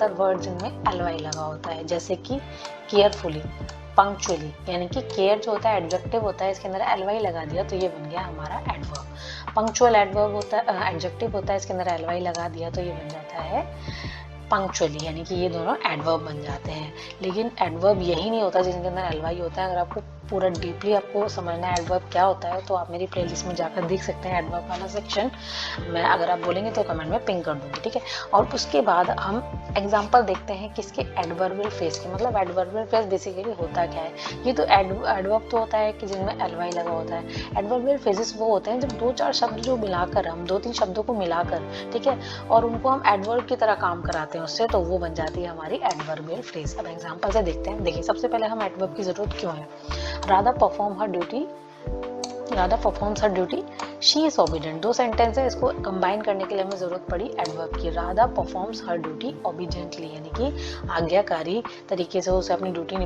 ज़्यादातर वर्ड जिनमें एलवाई लगा होता है, जैसे कि केयरफुली, पंक्चुअली, यानी कि केयर जो होता है एडजेक्टिव होता है, इसके अंदर एलवाई लगा दिया तो ये बन गया हमारा एडवर्ब। पंक्चुअल एडवर्ब होता है, एडजेक्टिव होता है, इसके अंदर एलवाई लगा दिया तो ये बन जाता है पंक्चुअली, यानी कि ये दोनों एडवर्ब बन जाते हैं। लेकिन एडवर्ब यही नहीं होता जिनके अंदर एलवाई होता है। अगर आपको पूरा डीपली आपको समझना है एडवर्ब क्या होता है तो आप मेरी प्लेलिस्ट में जाकर देख सकते हैं एडवर्ब वाला सेक्शन। मैं अगर आप बोलेंगे तो कमेंट में पिंग कर दूंगी, ठीक है। और उसके बाद हम एग्जांपल देखते हैं किसके एडवर्बियल फ्रेज के, मतलब एडवर्बियल फ्रेज बेसिकली होता क्या है। ये तो एडवर्ब तो होता है कि जिनमें एलवाई लगा होता है। एडवर्बियल फ्रेजेस वो होते हैं जब 2-4 शब्द जो मिलाकर, हम 2-3 शब्दों को मिलाकर, ठीक है, और उनको हम एडवर्ब की तरह काम कराते हैं उससे, तो वो बन जाती है हमारी एडवर्बियल फ्रेज। अब एग्जांपल से देखते हैं। देखिए, सबसे पहले हम एडवर्ब की जरूरत क्यों है। Radha performs her duty, she is obedient. दो सेंटेंस है, इसको कंबाइन करने के लिए हमें जरूरत पड़ी एडवर्ब की। राधा परफॉर्म्स हर ड्यूटी ओबीडिएंटली, यानी कि आज्ञाकारी तरीके से उसे अपनी ड्यूटी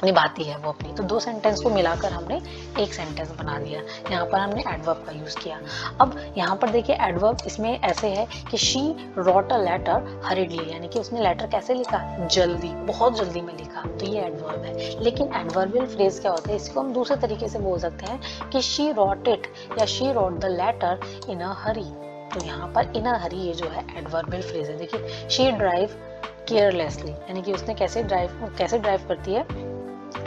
निभाती है वो अपनी। तो दो सेंटेंस को मिलाकर हमने एक सेंटेंस बना दिया। यहाँ पर हमने एडवर्ब का यूज किया। अब यहाँ पर देखिए एडवर्ब इसमें ऐसे है कि she wrote a letter hurriedly, यानी कि उसने लेटर कैसे लिखा, जल्दी, बहुत जल्दी में लिखा, तो ये एडवर्ब है। लेकिन एडवर्बियल फ्रेज क्या होता है, इसको हम दूसरे तरीके से बोल सकते हैं कि शी रोट इट या शी रोट द लेटर इन अ हरी। तो यहाँ पर इन अ हरी ये जो है एडवर्बियल फ्रेज है। देखिए, शी ड्राइव केयरलेसली, यानी कि उसने कैसे ड्राइव करती है,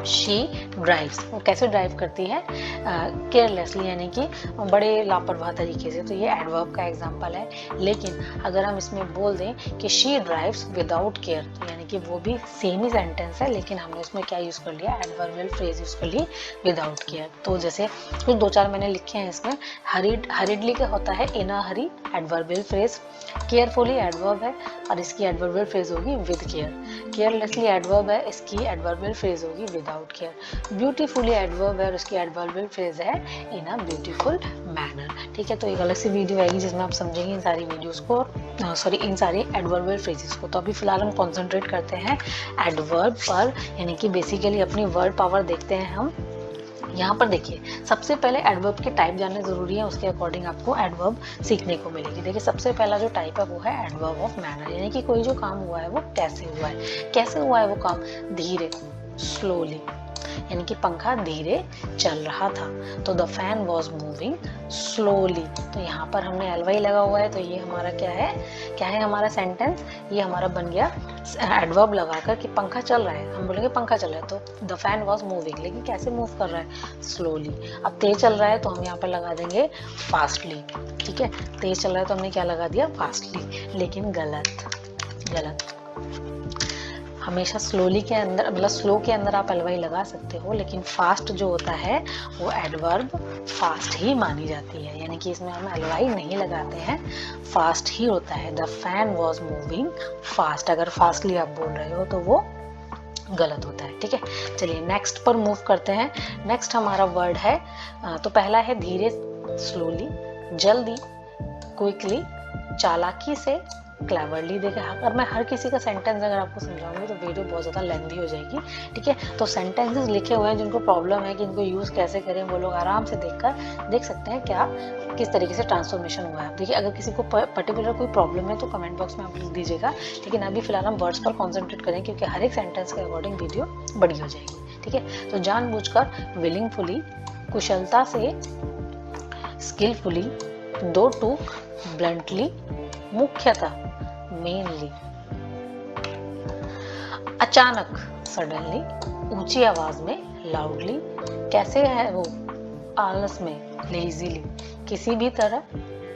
शी ड्राइव्स, वो कैसे ड्राइव करती है, केयरलेसली, यानी कि बड़े लापरवाह तरीके से। तो ये एडवर्ब का एग्जांपल है। लेकिन अगर हम इसमें बोल दें कि शी ड्राइव्स विदाउट केयर, तो यानी कि वो भी सेम ही सेंटेंस है, लेकिन हमने उसमें क्या यूज कर लिया, एडवर्बियल फ्रेज यूज कर ली, विदाउट केयर। तो जैसे कुछ 2-4 मैंने लिखे हैं इसमें। हरिडली का होता है इन अ हरी, एडवर्बियल फ्रेज। केयरफुली एडवर्ब है और इसकी एडवर्बियल फ्रेज होगी विद केयर। केयरलेसली एडवर्ब है, इसकी एडवर्बियल फ्रेज होगी विदाउट केयर। ब्यूटीफुली एडवर्ब है और इसकी एडवर्बियल फ्रेज है इन अ ब्यूटीफुल मैनर, ठीक है। तो एक अलग सी वीडियो आएगी जिसमें आप समझेंगे इन सारी वीडियोस को, इन सारी एडवर्बियल फ्रेजेस को। तो अभी फिलहाल हम कॉन्सेंट्रेट करते हैं एडवर्ब पर, यानी कि बेसिकली अपनी वर्ड पावर देखते हैं हम। यहाँ पर देखिए, सबसे पहले एडवर्ब के टाइप जानने जरूरी है, उसके अकॉर्डिंग आपको एडवर्ब सीखने को मिलेगी। देखिए, सबसे पहला जो टाइप है वो है एडवर्ब ऑफ मैनर, यानी कि कोई जो काम हुआ है वो कैसे हुआ है। कैसे हुआ है वो काम, धीरे, स्लोली, यानी कि पंखा धीरे चल रहा था। तो the fan was moving slowly, तो यहाँ पर हमने एलवाई लगा हुआ है, तो ये हमारा क्या है हमारा सेंटेंस, ये हमारा बन गया एडवर्ब लगाकर कि पंखा चल रहा है। हम बोलेंगे पंखा चल रहा है तो द फैन वॉज मूविंग, लेकिन कैसे मूव कर रहा है, स्लोली। अब तेज चल रहा है तो हम यहाँ पर लगा देंगे फास्टली, ठीक है। तेज चल रहा है तो हमने क्या लगा दिया, फास्टली, लेकिन गलत। हमेशा स्लोली के अंदर, मतलब स्लो के अंदर आप एलवाई लगा सकते हो, लेकिन फास्ट जो होता है वो एडवर्ब फास्ट ही मानी जाती है, यानी कि इसमें हम एलवाई नहीं लगाते हैं, फास्ट ही होता है। The fan was moving fast, अगर फास्टली आप बोल रहे हो तो वो गलत होता है, ठीक है। चलिए नेक्स्ट पर मूव करते हैं। नेक्स्ट हमारा वर्ड है, तो पहला है धीरे, स्लोली, जल्दी, क्विकली, चालाकी से, क्लेवरली। देखिए, अगर मैं हर किसी का सेंटेंस अगर आपको समझाऊंगी तो वीडियो बहुत ज़्यादा लेंथी हो जाएगी, ठीक है। तो सेंटेंसेस लिखे हुए हैं, जिनको प्रॉब्लम है कि इनको यूज़ कैसे करें, वो लोग आराम से देख सकते हैं क्या किस तरीके से ट्रांसफॉर्मेशन हुआ है। देखिए, अगर किसी को पर्टिकुलर कोई प्रॉब्लम है तो कमेंट बॉक्स में आप लिख दीजिएगा, लेकिन अभी फिलहाल हम वर्ड्स पर कॉन्सेंट्रेट करें क्योंकि हर एक सेंटेंस के अकॉर्डिंग वीडियो बड़ी हो जाएगी, ठीक है। तो जानबूझकर, विलिंगफुली, कुशलता से, स्किलफुली, दो टूक, ब्लंटली, मुख्यतः, मेनली, अचानक, सडनली, ऊंची आवाज में, लाउडली, कैसे है वो, आलस में, लेजीली, किसी भी तरह,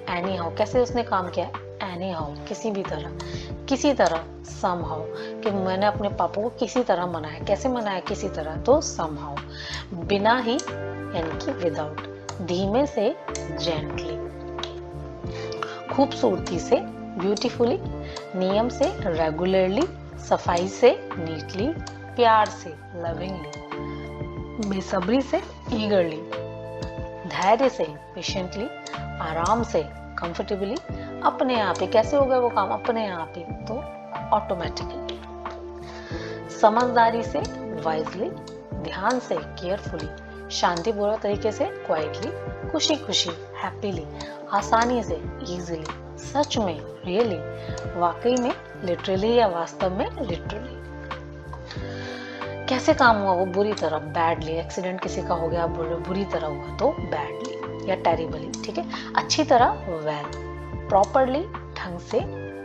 एनी हाउ, कैसे उसने काम किया, एनी हाउ, किसी भी तरह, सम हाउ, कि मैंने अपने पापा को किसी तरह मनाया, कैसे मनाया, किसी तरह, तो सम हाउ, बिना ही, यानी कि विदाउट, धीमे से, जेंटली, खूबसूरती से, ब्यूटीफुली, नियम से, रेगुलरली, सफाई से, नीटली, प्यार से, लविंगली, बेसब्री से, ईगरली, धैर्य से, पेशेंटली, आराम से, कंफर्टेबली, अपने आप ही, कैसे हो गया वो काम, अपने आप ही, तो ऑटोमेटिकली, समझदारी से, वाइजली, ध्यान से, केयरफुली, शांतिपूर्वक तरीके से, क्वाइटली, खुशी खुशी, हैप्पीली, आसानी से, इजीली, सच में, रियली, वाकई में, लिटरली या वास्तव में, लिटरली। कैसे काम हुआ वो? बुरी तरह, बैडली। एक्सीडेंट किसी का हो गया, बुरी तरह हुआ तो बैडली या टेरिबली, ठीक है। अच्छी तरह, वेल। प्रॉपरली, ढंग से,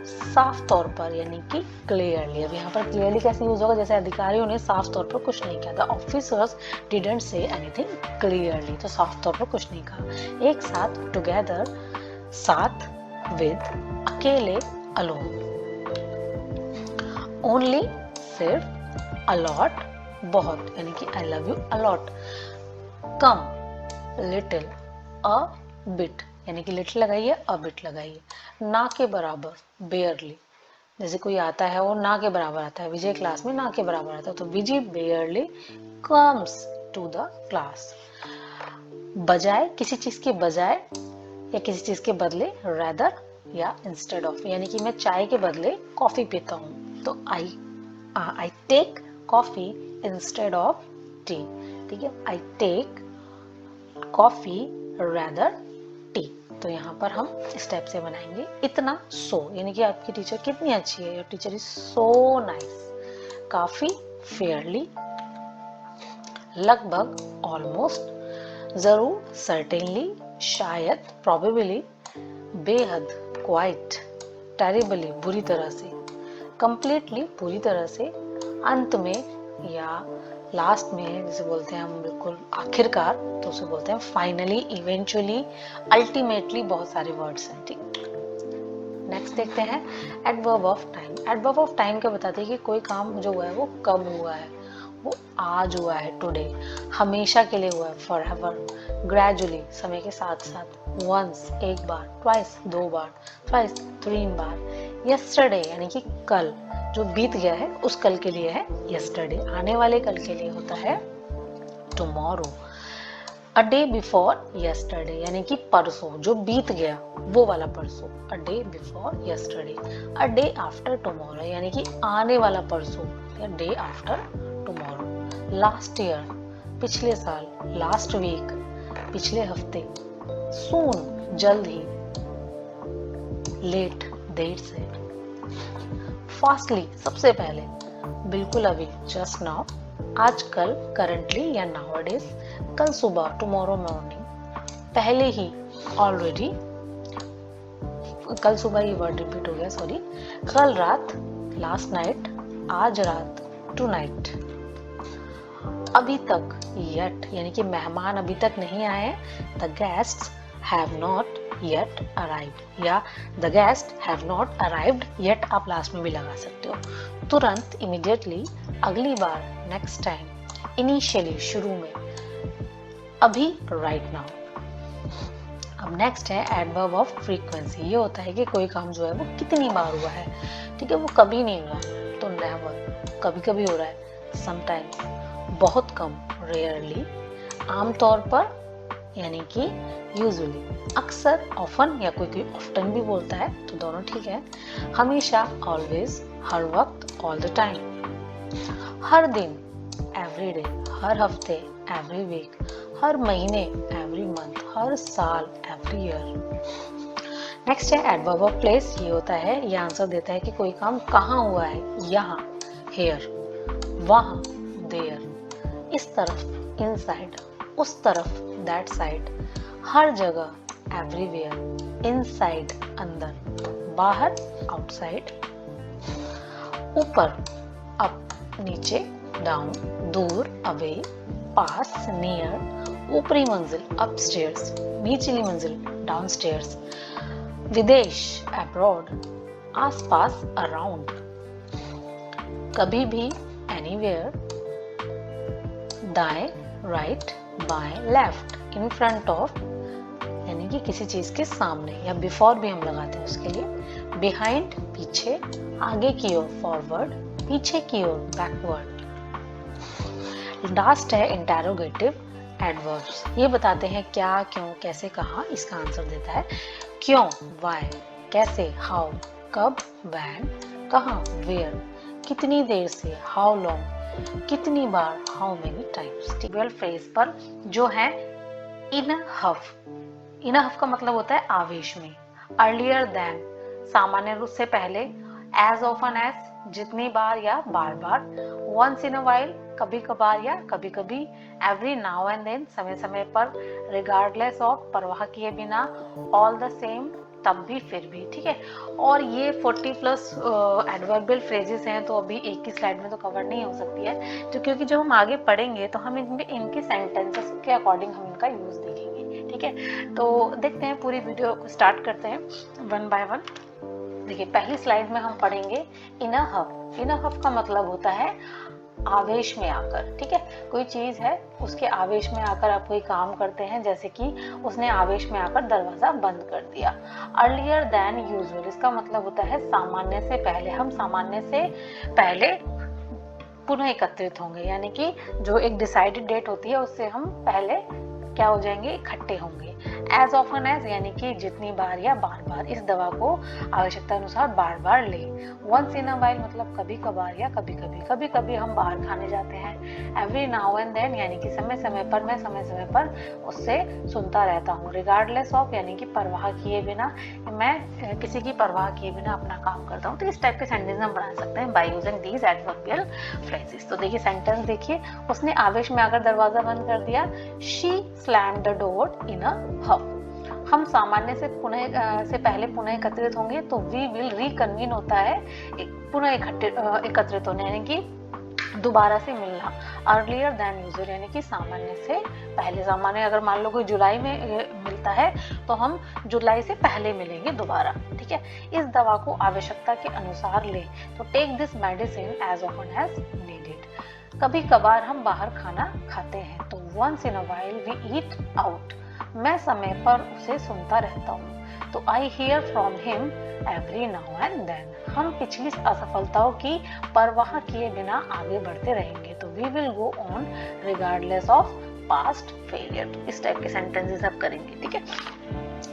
साफ तौर पर यानी कि क्लियरली। अब यहाँ पर क्लियरली कैसे यूज होगा? जैसे अधिकारियों ने साफ तौर पर कुछ नहीं किया, the officers didn't say anything clearly, तो साफ तौर पर कुछ नहीं कहा। एक साथ, टुगेदर, साथ, विद, अकेले, अलोन। ओनली, सिर्फ, अलॉट, बहुत, यानी कि I love you a lot. Come, little, a bit, यानी कि लिटिल लगाइए, अ बिट लगाइए। ना के बराबर, बेयरली। जैसे कोई आता है और ना के बराबर आता है, विजय क्लास में ना के बराबर आता है, तो Vijay barely comes to the class. बजाय, किसी चीज के बजाय या किसी चीज के बदले, रेदर या इंस्टेड ऑफ, यानी कि मैं चाय के बदले कॉफी पीता हूँ, तो I take coffee instead of tea, ठीक है। I take coffee rather tea. तो यहाँ पर हम इस टाइप से बनाएंगे। इतना, सो, यानी कि आपकी टीचर कितनी अच्छी है, your teacher is so nice. काफी, फेयरली। लगभग, ऑलमोस्ट। जरूर, सर्टेनली। शायद, प्रोबेबली। बेहद, क्वाइट। टेरिबली, बुरी तरह से। कंप्लीटली, पूरी तरह से। अंत में या लास्ट में, जिसे बोलते हैं हम बिल्कुल आखिरकार, तो उसे बोलते हैं फाइनली, इवेंचुअली, अल्टीमेटली। बहुत सारे वर्ड्स हैं, ठीक। नेक्स्ट देखते हैं adverb of time. Adverb of time क्या बताते हैं कि कोई काम जो हुआ है वो कब हुआ है, वो आज हुआ है, टुडे। हमेशा के लिए हुआ है, फॉर एवर। ग्रेजुअली, समय के साथ साथ। वंस, एक बार। ट्वाइस, दो बार। ट्वाइस, तीन बार। यस्टरडे, यानी कि कल, जो बीत गया है उस कल के लिए है यस्टरडे। आने वाले कल के लिए होता है tomorrow. A day before yesterday, यानी कि परसों, जो बीत गया वो वाला परसों। A day before yesterday. A day after tomorrow, यानी कि आने वाला परसों, या day after tomorrow. Last year, पिछले साल। लास्ट वीक, पिछले हफ्ते। सून, जल्द ही। लेट, देर से। फास्टली, सबसे पहले। बिल्कुल अभी, जस्ट नाउ। आजकल, करंटली या नाउअडेज। कल सुबह, टुमारो मॉर्निंग। पहले ही, ऑलरेडी। कल सुबह ये वर्ड रिपीट हो गया, सॉरी। कल रात, लास्ट नाइट। आज रात, टू नाइट। अभी तक, येट, यानी कि मेहमान अभी तक नहीं आए। The guests have not yet arrived, या the guests have not arrived yet, आप लास्ट में भी लगा सकते हो। तुरंत, immediately। अगली बार, next time। initially, शुरू में। अभी, right now। अब नेक्स्ट है एडवर्ब ऑफ फ्रीक्वेंसी। ये होता है कि कोई काम जो है वो कितनी बार हुआ है, ठीक है। वो कभी नहीं हुआ तो नेवर। कभी कभी हो रहा है, समटाइम्स। बहुत कम, रेयरली। आमतौर पर, यानी कि यूजुअली। अक्सर, ऑफन, या कोई ऑफ्टन भी बोलता है, तो दोनों ठीक है। हमेशा, ऑलवेज। हर वक्त, ऑल द टाइम। हर दिन, एवरी डे। हर हफ्ते, एवरी वीक। हर महीने, एवरी मंथ। हर साल, एवरी ईयर। नेक्स्ट है एडवर्ब ऑफ प्लेस। ये होता है, ये आंसर देता है कि कोई काम कहाँ हुआ है। यहाँ, हेयर। वहाँ, देयर। इस तरफ, इनसाइड। उस तरफ, दैट साइड। हर जगह, एवरीवेयर। इनसाइड, अंदर। बाहर, आउटसाइड। ऊपर, अप, नीचे, डाउन। दूर, अवे। पास, नियर। ऊपरी मंजिल, अपस्टेयर्स। निचली मंजिल, डाउनस्टेयर्स। विदेश, अब्रॉड। आसपास, अराउंड। कभी भी, एनीवेयर। दाएं, राइट। बाएं, लेफ्ट। इन फ्रंट ऑफ, यानी कि किसी चीज के सामने, या बिफोर भी हम लगाते हैं उसके लिए। बिहाइंड, पीछे। आगे की ओर, फॉरवर्ड। पीछे की ओर, बैकवर्ड। लास्ट है इंटेरोगेटिव एडवर्ब्स। ये बताते हैं क्या, क्यों, कैसे, कहाँ। इसका आंसर देता है क्यों, व्हाई। कैसे, हाउ। कब, व्हेन। कहाँ, वेयर। कितनी देर से, हाउ लॉन्ग। कितनी बार, how many times. Twelve phrase पर जो है इन हफ। इन हफ का मतलब होता है आवेश में। अर्लियर देन, सामान्य रूप से पहले, एज ऑफन एज जितनी बार या बार बार, वंस इन अ वाइल कभी कभार या कभी कभी, एवरी नाउ एंड देन समय समय पर, रिगार्डलेस ऑफ परवाह किए बिना, ऑल द सेम तब भी फिर भी। ठीक है, और ये 40 प्लस एडवर्बियल फ्रेजेस हैं, तो अभी एक ही स्लाइड में तो कवर नहीं हो सकती है, तो क्योंकि जब हम आगे पढ़ेंगे तो हम इनके सेंटेंसेस के अकॉर्डिंग हम इनका यूज देखेंगे। ठीक है, तो देखते हैं, पूरी वीडियो को स्टार्ट करते हैं वन बाय वन। देखिए, पहली स्लाइड में हम पढ़ेंगे इन अ हफ। इन अ हफ का मतलब होता है आवेश में आकर। ठीक है, कोई चीज है, उसके आवेश में आकर आप कोई काम करते हैं, जैसे कि उसने आवेश में आकर दरवाजा बंद कर दिया। अर्लियर देन यूजुअल, इसका मतलब होता है सामान्य से पहले। हम सामान्य से पहले पुनः एकत्रित होंगे, यानी कि जो एक डिसाइडेड डेट होती है उससे हम पहले क्या हो जाएंगे, इकट्ठे होंगे। एज ऑफन एज यानी कि जितनी बार या बार बार, इस दवा को आवश्यकता अनुसार बार बार ले। वंस इन अ वाइल मतलब कभी कभार या कभी कभी, कभी कभी हम बाहर खाने जाते हैं। एवरी नाउ एंड देन यानी कि समय समय पर, मैं समय समय पर उससे सुनता रहता हूँ। रिगार्डलेस ऑफ यानी कि परवाह किए बिना, मैं किसी की परवाह किए बिना अपना काम करता हूँ। तो इस टाइप के सेंटेंस हम बना सकते हैं by using these adverbial phrases. तो देखिए सेंटेंस देखिए, उसने आवेश में आकर दरवाजा बंद कर दिया। She slammed the door in a huff. हम सामान्य से पहले पुनः एकत्रित होंगे, तो वी विल रिकन्वीन होता है पुनः एकत्रित होने, यानी कि दोबारा से मिलना। अर्लियर देन यूजुअल यानी कि सामान्य से पहले। सामान्य अगर मान लो कोई जुलाई में मिलता है, तो हम जुलाई से पहले मिलेंगे दोबारा। ठीक है, इस दवा को आवश्यकता के अनुसार ले, तो take this medicine as often as needed. कभी कभार हम बाहर खाना खाते हैं, तो once in a while we eat out. मैं समय पर उसे सुनता रहता हूँ, तो I hear from him every now and then. हम पिछली असफलताओं की परवाह किए बिना आगे बढ़ते रहेंगे, तो we will go on regardless of past failure. तो इस टाइप के सेंटेंसेस आप करेंगे। ठीक है,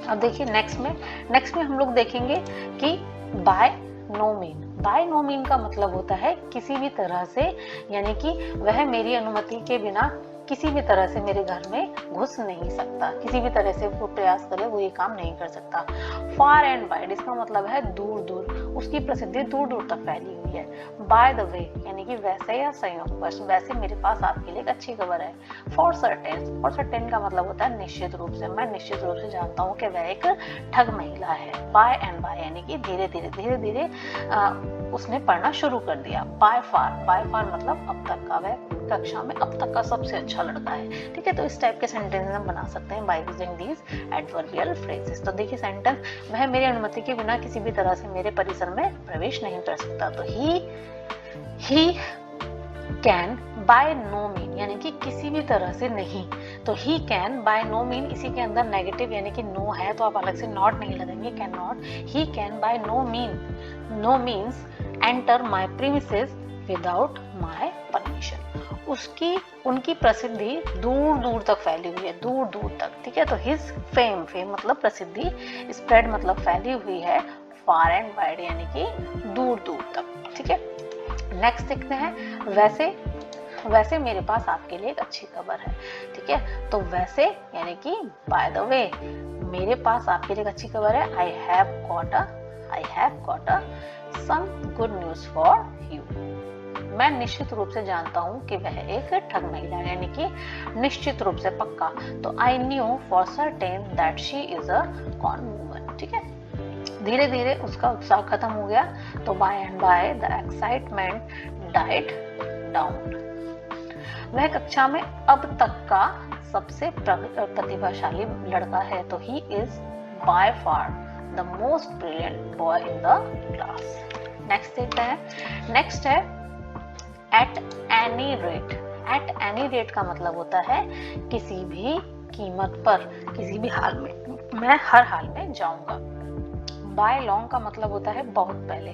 अब देखिए नेक्स्ट में हम लोग देखेंगे कि by no mean. By no mean का मतलब होता है किसी भी तरह से, यानी कि वह मेरी अनुमति के बिना किसी भी तरह से मेरे घर में घुस नहीं सकता। किसी भी तरह से वो प्रयास करे, वो ये काम नहीं कर सकता। फार एंड वाइड, इसका मतलब है दूर दूर, उसकी प्रसिद्धि दूर दूर तक फैली हुई है। बाय द वे यानी कि वैसे या संयोग बस, वैसे मेरे पास आपके लिए एक अच्छी खबर है। फॉर सर्टेन, फॉर सर्टेन का मतलब होता है निश्चित रूप से। मैं निश्चित रूप से जानता हूँ कि वह एक ठग महिला है। बाय एंड बाय यानी कि धीरे धीरे उसने पढ़ना शुरू कर दिया। बाय फार मतलब अब तक का, वह कक्षा में अब तक का सबसे अच्छा लड़का है। ठीक है, तो इस टाइप के सेंटेंस हम बना सकते हैं by using these adverbial phrases. तो देखिए सेंटेंस, वह मेरी अनुमति के बिना किसी भी तरह से मेरे परिसर में प्रवेश नहीं कर सकता। तो he can by no mean यानी कि किसी भी तरह से नहीं, तो he can by no mean, इसी के अंदर नेगेटिव यानी कि नो है, तो आप अलग से नॉट नहीं लगाएंगे, can not. He can by no means enter my premises without my permission. उनकी प्रसिद्धि दूर दूर तक फैली हुई है, दूर दूर तक। ठीक है, तो हिज फेम मतलब प्रसिद्धि, स्प्रेड मतलब फैली हुई है, फार एंड वाइड यानी कि दूर दूर तक। ठीक है, नेक्स्ट देखते हैं वैसे मेरे पास आपके लिए एक अच्छी खबर है। ठीक है, तो वैसे यानी कि बाय द वे, मेरे पास आपके लिए एक अच्छी खबर है। I have got a some good news for you. मैं निश्चित रूप से जानता हूँ कि वह एक ठग महिला है, यानी कि निश्चित रूप से, पक्का। तो I knew for certain that she is a con woman. ठीक है, धीरे धीरे उसका उत्साह खत्म हो गया, तो by and by the excitement died down. वह कक्षा में अब तक का सबसे प्रतिभाशाली लड़का है, तो he is by far the most brilliant boy in the class. Next देखते हैं, नेक्स्ट है at any rate. At any rate का मतलब होता है किसी भी कीमत पर, किसी भी हाल में, मैं हर हाल में जाऊंगा। बाय लॉन्ग का मतलब होता है बहुत पहले,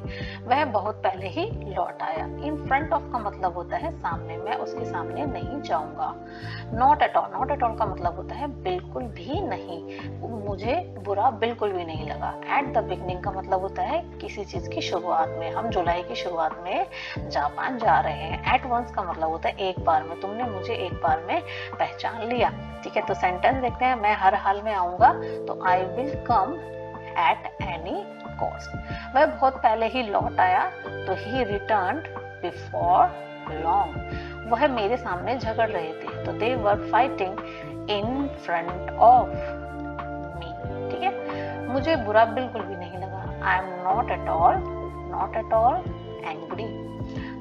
वह बहुत पहले ही लौट आया। इन फ्रंट ऑफ का मतलब होता है सामने, मैं उसके सामने नहीं जाऊंगा। नॉट एट ऑल का मतलब होता है बिल्कुल भी नहीं, मुझे बुरा बिल्कुल भी नहीं लगा। एट द बिगनिंग का मतलब होता है किसी चीज की शुरुआत में, हम जुलाई की शुरुआत में जापान जा रहे हैं। एट वंस का मतलब होता है एक बार में, तुमने मुझे एक बार में पहचान लिया। ठीक है, तो सेंटेंस देखते हैं, मैं हर हाल में आऊंगा, तो I will come at any course. वह बहुत पहले ही लौट आया, तो he returned before long. वह मेरे सामने झगड़ रहे थे, तो they were fighting in front of me. ठीक है, मुझे बुरा बिल्कुल भी नहीं लगा. I am not at all angry.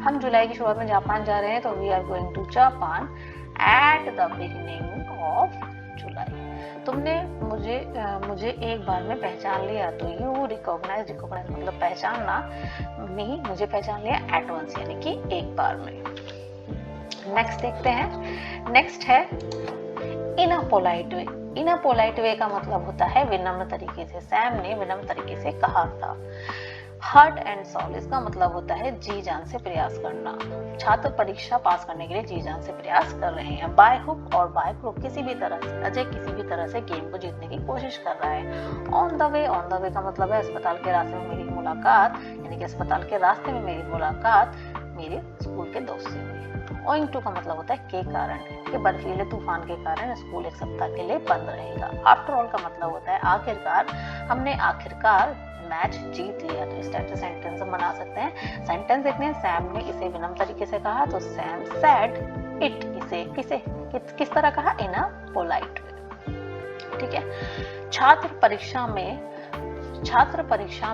हम जुलाई की शुरुआत में जापान जा रहे हैं, तो we are going to Japan at the beginning of July. तुमने मुझे एक बार में पहचान लिया, तो you recognize मतलब पहचानना, मुझे पहचान लिया at once यानी कि एक बार में. नेक्स्ट देखते हैं. नेक्स्ट है in a polite way. in a polite way का मतलब होता है विनम्र तरीके से. सैम ने विनम्र तरीके से कहा था. हार्ट एंड सोल इसका मतलब होता है जी जान से प्रयास करना. छात्र परीक्षा पास करने के लिए जी जान से प्रयास कर रहे हैं. Bye hook or by crook किसी भी तरह से, अजय किसी भी तरह से गेम को जीतने की कोशिश कर रहा है. ऑन द वे का मतलब है अस्पताल के रास्ते में मेरी मुलाकात, यानी कि अस्पताल के रास्ते में मेरी मुलाकात मेरे स्कूल के दोस्त से हुई. ओइंग टू का मतलब होता है के कारण, कि बर्फीले तूफान के कारण स्कूल एक सप्ताह के लिए बंद रहेगा. आफ्टर ऑल का मतलब होता है आखिरकार, हमने आखिरकार मैच जीत लिया. तो इस टाइप से सेंटेंस हम बना सकते हैं. सेंटेंस देखते हैं. सैम ने इसे विनम्र तरीके से कहा, तो सैम सेड इट, इसे किस तरह कहा? इन अ पोलाइट वे. ठीक है. छात्र परीक्षा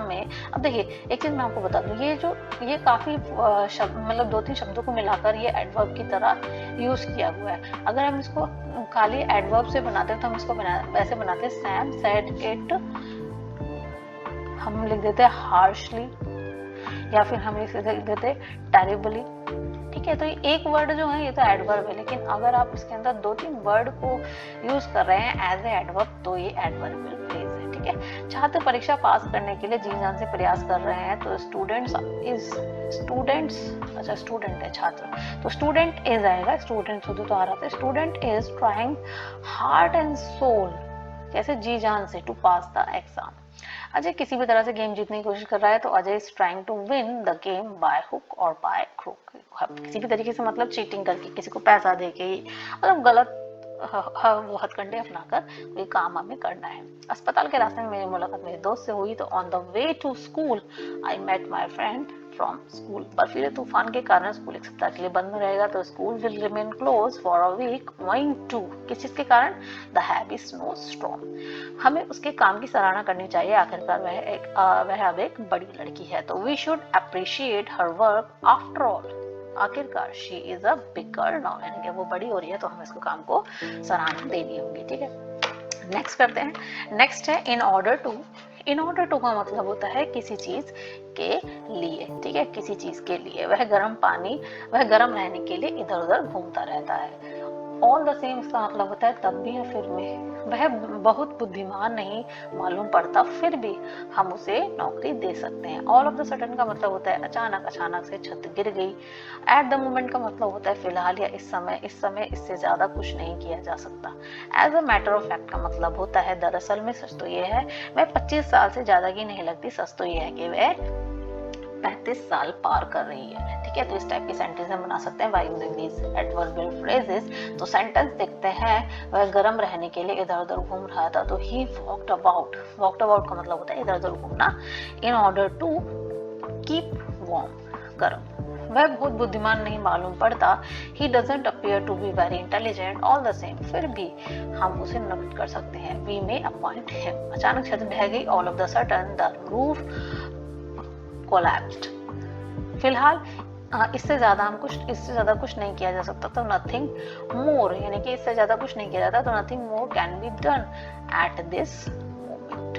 में अब देखिए एक चीज मैं आपको बता दूं, ये काफी मतलब 2-3 शब्दों को मिलाकर ये एडवर्ब की तरह यूज किया हुआ है. अगर हम इसको खाली एडवर्ब से बनाते तो हम इसको वैसे बनाते सैम सेड इट, हम लिख देते हार्शली, या फिर हम इसे लिख देते टेरिबली. ठीक है, तो ये एक वर्ड जो है ये तो एडवर्ब है, लेकिन अगर आप इसके अंदर 2-3 वर्ड को यूज कर रहे हैं एज ए एडवर्ब, तो ये एडवर्बियल फ्रेज है. ठीक है. छात्र परीक्षा पास करने के लिए जी जान से प्रयास कर रहे हैं, तो स्टूडेंट है छात्र, तो स्टूडेंट इज आएगा. स्टूडेंट होते तो आ रहा था. Student is trying heart and soul, कैसे जी जान से, to pass the exam. Ajay किसी भी तरह से गेम जीतने की कोशिश कर रहा है, तो Ajay is trying to win the game by hook or by crook. किसी भी तरीके से मतलब चीटिंग करके, किसी को पैसा देके, मतलब गलत वो हथकंडे अपनाकर कोई काम हमें करना है. अस्पताल के रास्ते में मेरी मुलाकात मेरे दोस्त से हुई, तो on the way to school I met my friend from school. बर्फीले तूफान के कारण स्कूल एक सप्ताह के लिए बंद रहेगा, तो school will remain close for a week owing to, किस चीज के कारण? The heavy snow storm. हमें उसके काम की सराहना करनी चाहिए, आखिरकार वह अब एक बड़ी लड़की है. तो we should appreciate her work after all, आखिरकार she is a big girl now, यानी कि वो बड़ी हो रही है, तो हमें इसको काम को सराहना देनी होगी. ठीक है. नेक्स्ट करते हैं. नेक्स्ट है in order to. In order to का मतलब होता है किसी चीज के लिए. ठीक है, किसी चीज के लिए. वह गर्म रहने के लिए इधर उधर घूमता रहता है. ऑल द सेम इसका मतलब होता है तब भी या फिर में. वह बहुत बुद्धिमान नहीं मालूम पड़ता, फिर भी हम उसे नौकरी दे सकते हैं. ऑल ऑफ द सडन का मतलब होता है अचानक से छत गिर गई. एट द मोमेंट का मतलब होता है फिलहाल या इस समय इससे ज्यादा कुछ नहीं किया जा सकता. As a matter of fact का मतलब होता है दरअसल में. सच तो ये है वह 25 साल से ज्यादा की नहीं लगती. सच तो ये है कि वह 35 साल पार कर रही है. ठीक है, तो इस टाइप की सेंटेंस हम बना सकते हैं by using these adverbial phrases. तो सेंटेंस देखते हैं. वह गर्म रहने के लिए इधर उधर घूम रहा था, तो ही वॉक्ड अबाउट का मतलब होता है इधर उधर घूमना. In order to keep warm, गर्म. वह बहुत बुद्धिमान नहीं मालूम पड़ता. He doesn't appear to be very intelligent. All the same, फिर भी हम उसे नोट कर सकते हैं. We may appoint him. अचानक छत ढह गई. All of the sudden the roof collapsed. फिलहाल इससे ज्यादा कुछ नहीं किया जा सकता, तो नथिंग मोर, यानी कि इससे ज्यादा कुछ नहीं किया जाता, तो nothing more can be done at this moment.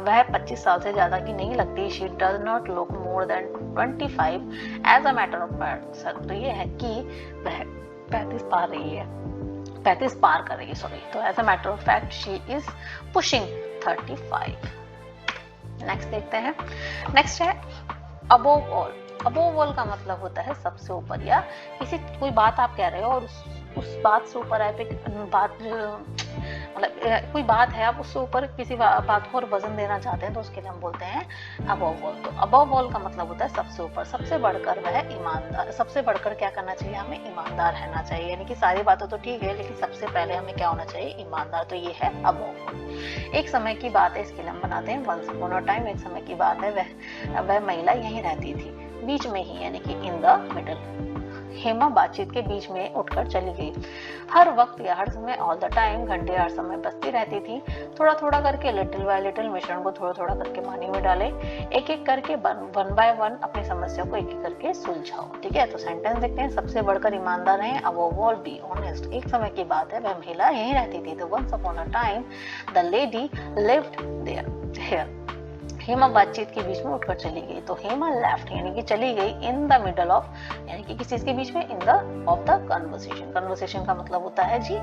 वह 25 साल से ज्यादा की नहीं लगती. She does not look more than 25 as a matter of fact. तो ये है कि वह 35 पार कर रही है. सॉरी. तो as a matter of fact she is pushing 35. Next देखते हैं. नेक्स्ट है अबोव ऑल. अबोव ऑल का मतलब होता है सबसे ऊपर, या किसी कोई बात आप कह रहे हो और उस बात से ऊपर है बात मतलब कोई बात है, आप उससे ऊपर किसी बात को और वजन देना चाहते हैं तो उसके लिए हम बोलते हैं अबोव ऑल। तो अबोव ऑल का मतलब होता है सबसे ऊपर, सबसे बढ़कर वह ईमानदार, सबसे बढ़कर क्या करना चाहिए, हमें ईमानदार रहना चाहिए। यानी कि सारी बातें तो ठीक है लेकिन सबसे पहले हमें क्या होना चाहिए, ईमानदार। तो ये है अबोव ऑल। एक समय की बात है, इसके लिए हम बनाते हैं वंस अपॉन अ टाइम। एक समय की बात है, वह महिला यहीं रहती थी, बीच में ही, यानी कि इन द मिडल। हेमा बातचीत के बीच में उठकर चली गई। हर वक्त या हर समय, ऑल द टाइम, घंटे हर समय बजती रहती थी। थोड़ा थोड़ा करके, लिटिल बाय लिटिल, मिश्रण को थोड़ा थोड़ा करके पानी में डाले। एक एक करके, वन बाय वन अपनी समस्या को एक एक करके सुलझाओ। ठीक है, तो सेंटेंस देखते हैं। सबसे बढ़कर ईमानदार हैं, अबोव ऑल बी ऑनेस्ट। एक समय की बात है, वह महिला यहीं रहती थी। तो once upon a time the lady lived there. Hema बातचीत के बीच में उठकर चली गई। तो हेमा लेफ्ट यानी कि चली गई, इन द मिडल ऑफ यानी कि किस चीज के बीच में, in the of the conversation. Conversation का मतलब होता है जी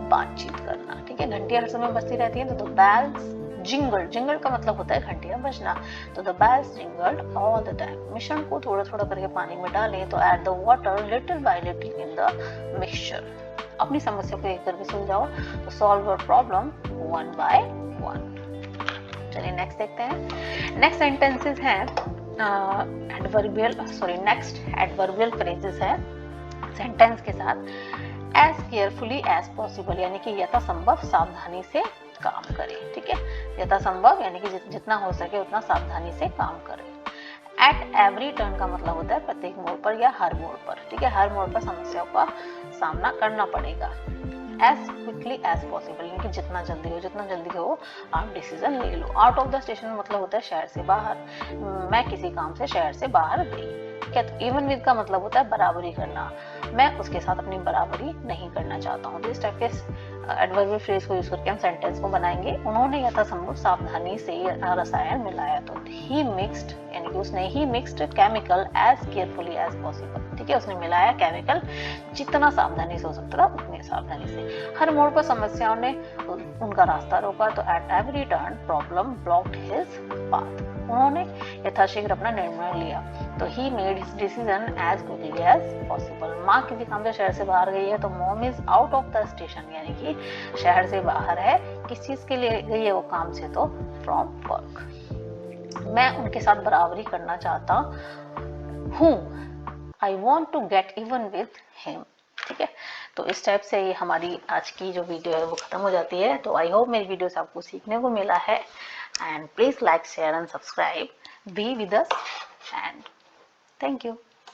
बातचीत करना। ठीक है, घंटियां हर समय बजती रहती है। तो द बेल्स जिंगल्ड, जिंगल्ड का मतलब होता है घंटियां बजना। तो the bells jingled all the time. मिश्रण को थोड़ा थोड़ा करके पानी में डालें। तो add the water little by little in the mixture. अपनी समस्या को एक करके सुलझाओ। तो solve your problem one by one. चलिए नेक्स्ट देखते हैं। नेक्स्ट सेंटेंसेस हैं नेक्स्ट एडवर्बियल फ्रेजेस है सेंटेंस के साथ। एज केयरफुली एज पॉसिबल यानी कि यथासंभव सावधानी से काम करें। ठीक है, यथासंभव यानी कि जितना हो सके उतना सावधानी से काम करें। एट एवरी टर्न का मतलब होता है प्रत्येक मोड़ पर या हर मोड़ पर। ठीक है, हर मोड़ पर समस्याओं का सामना करना पड़ेगा। एज क्विकली एज पॉसिबल यानी कि जितना जल्दी हो आप डिसीजन ले लो। आउट ऑफ द स्टेशन मतलब होता है शहर से बाहर। मैं किसी काम से शहर से बाहर गई। ठीक है, तो इवन विद का मतलब होता है बराबरी करना। मैं उसके साथ अपनी बराबरी नहीं करना चाहता हूँ। तो इस टाइप के एडवर्बियल फ्रेज को यूज करके हम सेंटेंस को बनाएंगे। उन्होंने यथासंभव सावधानी से रसायन मिलाया। तो ही मिक्स्ड यानी कि उसने ही mixed chemical as carefully as possible. ठीक है, उसने मिलाया केमिकल जितना सावधानी से हो सकता था उतनी सावधानी से। हर मोड़ पर समस्याओं ने उनका रास्ता रोका। तो at every turn problem blocked his path. उन्होंने यथाशीघ्र अपना निर्णय लिया। तो he made his decision as quickly as possible. माँ किसी काम से शहर से बाहर गई है। तो mom is out of the station यानी कि शहर से बाहर है। किस चीज के लिए गई है वो, काम से, तो फ्रॉम वर्क। मैं उनके साथ बराबरी करना चाहता हूँ। I want to get even with him. ठीक है, तो इस टाइप से ये हमारी आज की जो वीडियो है वो खत्म हो जाती है। तो आई होप मेरी वीडियो से आपको सीखने को मिला है। And please like share and subscribe, be with us and thank you.